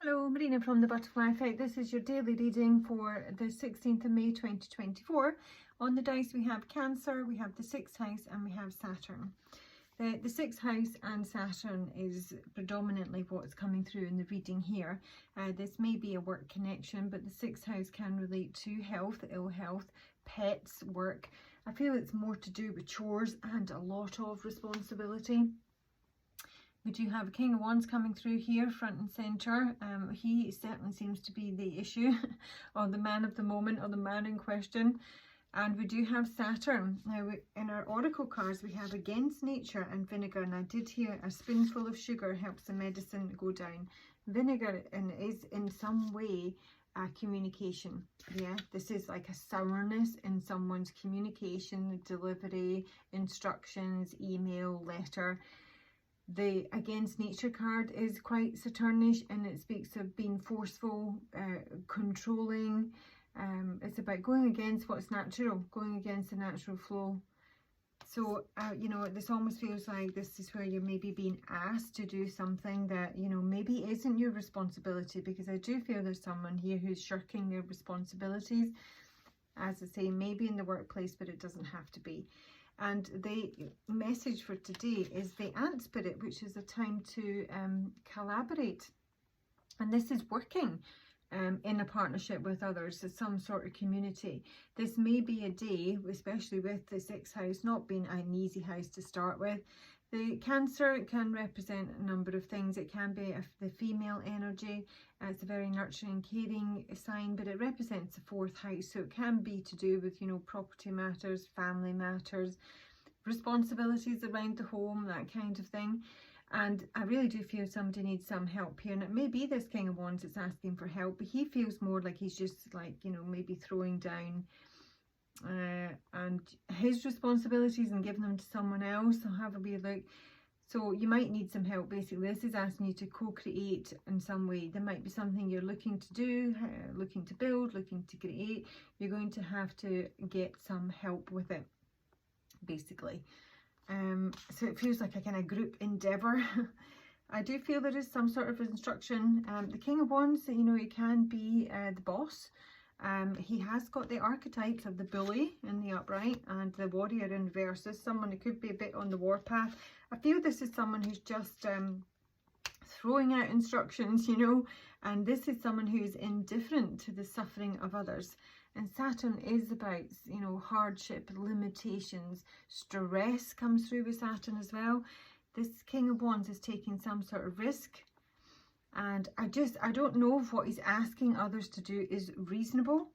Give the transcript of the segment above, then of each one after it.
Hello, Marina from the Butterfly Effect. This is your daily reading for the 16th of May 2024. On the dice we have Cancer, we have the 6th house and we have Saturn. The 6th house and Saturn is predominantly what's coming through in the reading here. This may be a work connection, but the 6th house can relate to health, ill health, pets, work. I feel it's more to do with chores and a lot of responsibility. We do have a King of Wands coming through here, front and centre. He certainly seems to be the issue, or the man of the moment, or the man in question. And we do have Saturn. Now, in our oracle cards, we have against nature and vinegar. And I did hear a spoonful of sugar helps the medicine go down. Vinegar is in some way communication. Yeah, this is like a sourness in someone's communication, delivery, instructions, email, letter. The against nature card is quite Saturnish, and it speaks of being forceful, controlling. It's about going against what's natural, going against the natural flow. So, you know, this almost feels like this is where you're maybe being asked to do something that, you know, maybe isn't your responsibility, because I do feel there's someone here who's shirking their responsibilities. As I say, maybe in the workplace, but it doesn't have to be. And the message for today is the Ant Spirit, which is a time to collaborate. And this is working in a partnership with others, as some sort of community. This may be a day, especially with the 6th house not being an easy house to start with. The Cancer can represent a number of things. It can be the female energy. It's a very nurturing, caring sign, but it represents the 4th house. So it can be to do with, you know, property matters, family matters, responsibilities around the home, that kind of thing. And I really do feel somebody needs some help here. And it may be this King of Wands that's asking for help, but he feels more like he's just like, you know, maybe throwing down and his responsibilities and giving them to someone else. I'll have a wee look. So you might need some help. Basically, this is asking you to co-create in some way. There might be something you're looking to do, looking to build, looking to create. You're going to have to get some help with it, basically. So it feels like a kind of group endeavour. I do feel there is some sort of instruction. The King of Wands, you know, he can be the boss. He has got the archetypes of the bully in the upright and the warrior in reverse. This is someone who could be a bit on the warpath. I feel this is someone who's just throwing out instructions, you know, and this is someone who is indifferent to the suffering of others. And Saturn is about, you know, hardship, limitations, stress comes through with Saturn as well. This King of Wands is taking some sort of risk. And I don't know if what he's asking others to do is reasonable,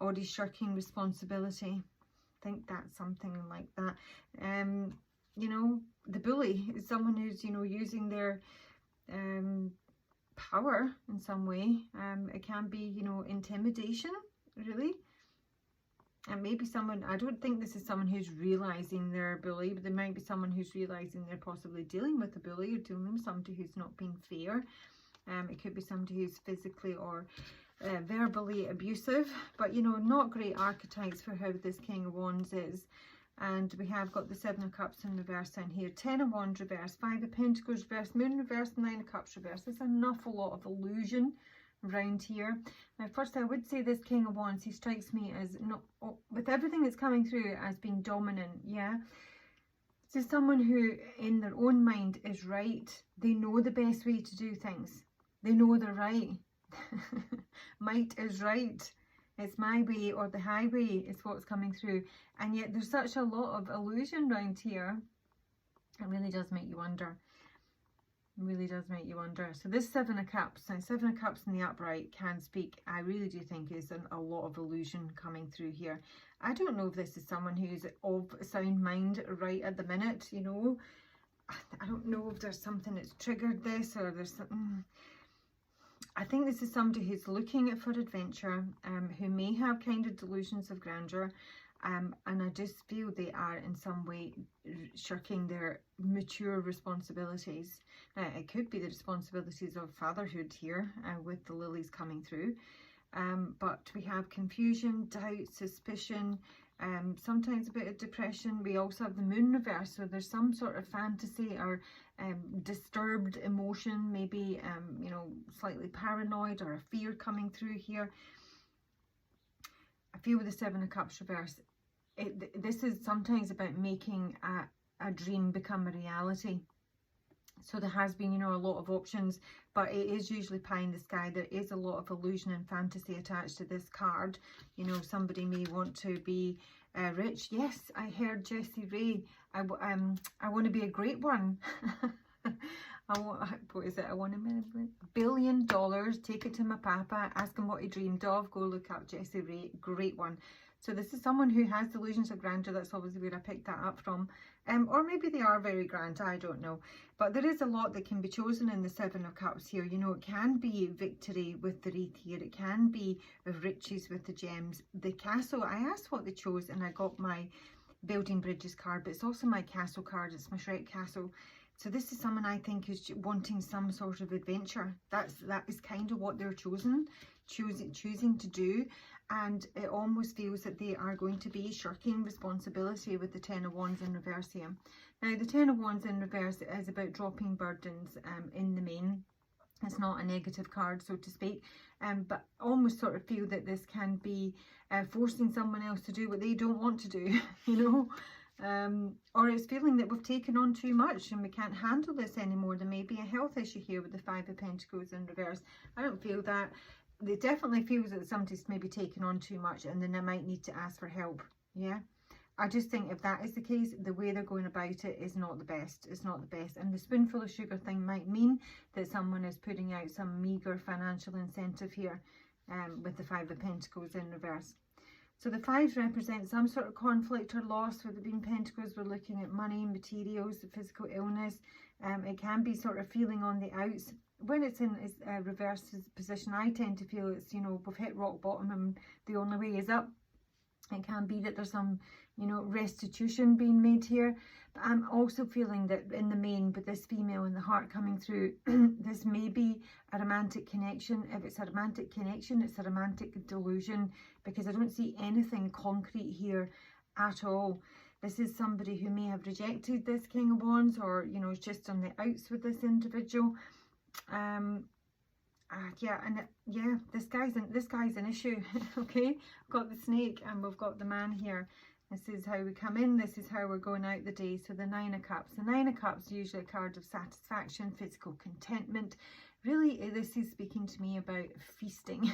or he's shirking responsibility. I think that's something like that. You know, the bully is someone who's, you know, using their power in some way. It can be, you know, intimidation, really. And maybe someone, I don't think this is someone who's realising they're a bully, but there might be someone who's realising they're possibly dealing with a bully, or dealing with somebody who's not being fair. It could be somebody who's physically or verbally abusive, but, you know, not great archetypes for how this King of Wands is. And we have got the 7 of Cups in reverse down here, 10 of Wands reverse, 5 of Pentacles reverse, Moon reverse, 9 of Cups reverse. There's an awful lot of illusion around here. Now, first I would say this King of Wands, he strikes me as not, with everything that's coming through, as being dominant. Yeah, so someone who in their own mind is right. They know the best way to do things. They know they're right. Might is right. It's my way or the highway is what's coming through. And yet there's such a lot of illusion around here. It really does make you wonder. Really does make you wonder. So this 7 of Cups, now 7 of Cups in the upright can speak, I really do think, is a lot of illusion coming through here. I don't know if this is someone who's of sound mind right at the minute, you know. I don't know if there's something that's triggered this, or there's something. I think this is somebody who's looking for adventure, who may have kind of delusions of grandeur. And I just feel they are in some way shirking their mature responsibilities. Now, it could be the responsibilities of fatherhood here with the lilies coming through. But we have confusion, doubt, suspicion, sometimes a bit of depression. We also have the moon reverse, so there's some sort of fantasy or disturbed emotion, maybe, you know, slightly paranoid or a fear coming through here. I feel with the Seven of Cups reverse, this is sometimes about making a dream become a reality. So there has been, you know, a lot of options, but it is usually pie in the sky. There is a lot of illusion and fantasy attached to this card. You know, somebody may want to be rich. Yes, I heard Jessie Ray. I want to be a great one. What is it? I want $1 billion. Take it to my papa. Ask him what he dreamed of. Go look up Jessie Ray. Great one. So this is someone who has delusions of grandeur. That's obviously where I picked that up from. Or maybe they are very grand, I don't know. But there is a lot that can be chosen in the Seven of Cups here. You know, it can be victory with the wreath here. It can be riches with the gems. The castle, I asked what they chose and I got my building bridges card, but it's also my castle card. It's my Shrek castle. So this is someone I think is wanting some sort of adventure. That is kind of what they're choosing to do. And it almost feels that they are going to be shirking responsibility with the Ten of Wands in reverse here. Now, the Ten of Wands in reverse is about dropping burdens in the main. It's not a negative card, so to speak, but almost sort of feel that this can be forcing someone else to do what they don't want to do, you know. Or it's feeling that we've taken on too much and we can't handle this anymore. There may be a health issue here with the Five of Pentacles in reverse. I don't feel that. It definitely feels that somebody's maybe taken on too much and then they might need to ask for help. Yeah, I just think if that is the case, the way they're going about it is not the best. It's not the best. And the spoonful of sugar thing might mean that someone is putting out some meager financial incentive here with the Five of Pentacles in reverse. So the fives represent some sort of conflict or loss. With it being Pentacles, we're looking at money, materials, physical illness. It can be sort of feeling on the outs. When it's in its reverse position, I tend to feel it's, you know, we've hit rock bottom and the only way is up. It can be that there's some, you know, restitution being made here. But I'm also feeling that in the main, with this female in the heart coming through, this may be a romantic connection. If it's a romantic connection, it's a romantic delusion, because I don't see anything concrete here at all. This is somebody who may have rejected this King of Wands, or, you know, is just on the outs with this individual. This guy's an issue. Okay, we've got the snake and we've got the man here. This is how we come in, this is how we're going out the day. So the Nine of Cups. The Nine of Cups is usually a card of satisfaction, physical contentment. Really, this is speaking to me about feasting.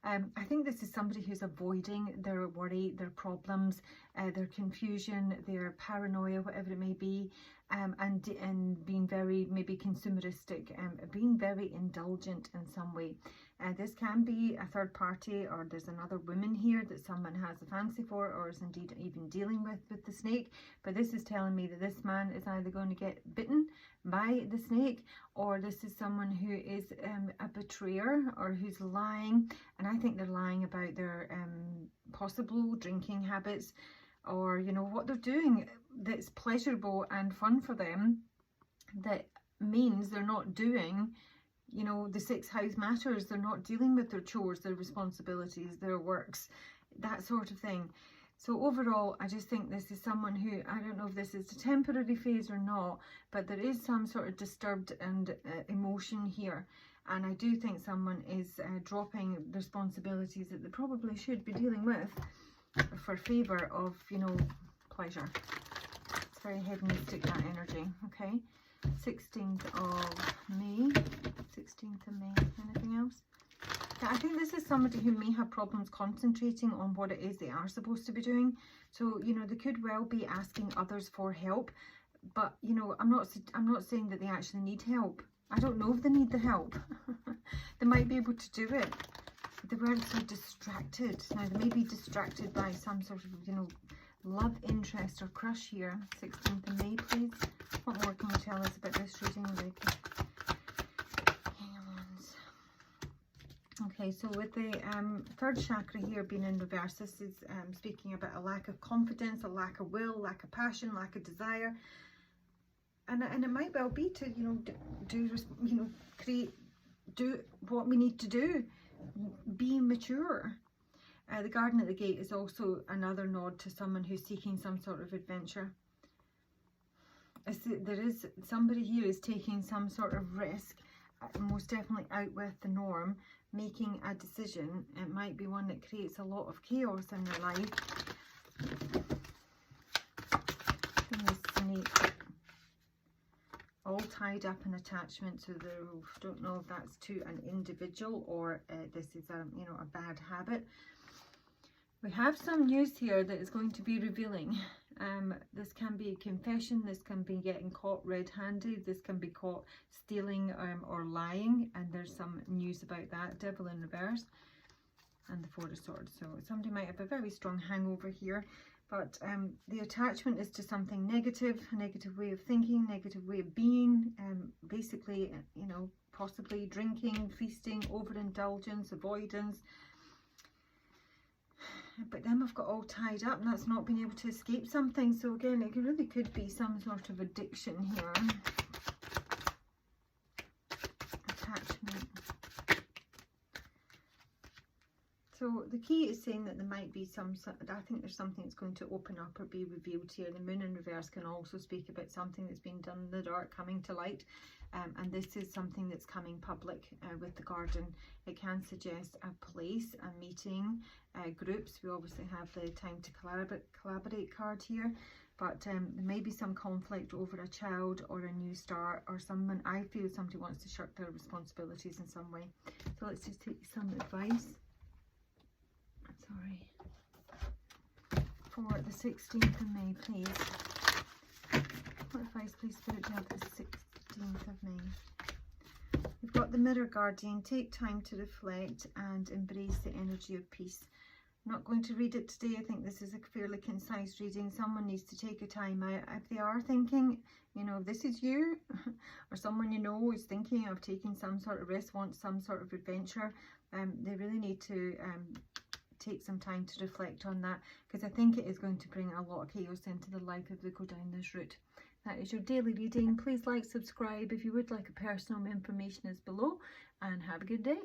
I think this is somebody who's avoiding their worry, their problems, their confusion, their paranoia, whatever it may be, and being very maybe consumeristic, being very indulgent in some way. This can be a third party, or there's another woman here that someone has a fancy for, or is indeed even dealing with the snake. But this is telling me that this man is either going to get bitten by the snake, or this is someone who is a betrayer, or who's lying. And I think they're lying about their possible drinking habits, or, you know, what they're doing that's pleasurable and fun for them, that means they're not doing, you know, the sixth house matters. They're not dealing with their chores, their responsibilities, their works, that sort of thing. So overall, I just think this is someone who, I don't know if this is a temporary phase or not, but there is some sort of disturbed and emotion here. And I do think someone is dropping responsibilities that they probably should be dealing with for favour of, you know, pleasure. It's very hedonistic, that energy. Okay, 16th of May. 16th of May. Anything else? Yeah, I think this is somebody who may have problems concentrating on what it is they are supposed to be doing. So, you know, they could well be asking others for help, but, you know, I'm not saying that they actually need help. I don't know if they need the help. They might be able to do it. They weren't so distracted. Now, they may be distracted by some sort of, you know, love interest or crush here. 16th of May, please. What more can you tell us about this reading, Reiki? Okay, so with the third chakra here being in reverse, this is speaking about a lack of confidence, a lack of will, lack of passion, lack of desire, and it might well be to, you know, do what we need to do, be mature. The Garden at the Gate is also another nod to someone who's seeking some sort of adventure. there is somebody here is taking some sort of risk, most definitely out with the norm, making a decision. It might be one that creates a lot of chaos in their life. And the snake, all tied up in attachment to the roof. Don't know if that's to an individual or this is a, you know, a bad habit. We have some news here that is going to be revealing. This can be confession, this can be getting caught red-handed, this can be caught stealing or lying, and there's some news about that. Devil in reverse and the Four of Swords. So somebody might have a very strong hangover here, but the attachment is to something negative, a negative way of thinking, negative way of being, basically, you know, possibly drinking, feasting, overindulgence, avoidance. But then we've got all tied up, and that's not being able to escape something. So again, it really could be some sort of addiction here. Attachment. So the key is saying that there might be some, I think there's something that's going to open up or be revealed here. The moon in reverse can also speak about something that's been done in the dark coming to light. And this is something that's coming public with the garden. It can suggest a place, a meeting, groups. We obviously have the time to collaborate card here, but there may be some conflict over a child or a new start, or someone, I feel somebody wants to shirk their responsibilities in some way. So let's just take some advice. Sorry. For the 16th of May, please. What advice, please, Spirit, do you have the 16th of May? We've got the Mirror Guardian. Take time to reflect and embrace the energy of peace. I'm not going to read it today. I think this is a fairly concise reading. Someone needs to take a time out. If they are thinking, you know, this is you, or someone you know is thinking of taking some sort of risk, wants some sort of adventure, they really need to take some time to reflect on that, because I think it is going to bring a lot of chaos into their life if they go down this route. That is your daily reading. Please like, subscribe if you would like. A personal information is below, and have a good day.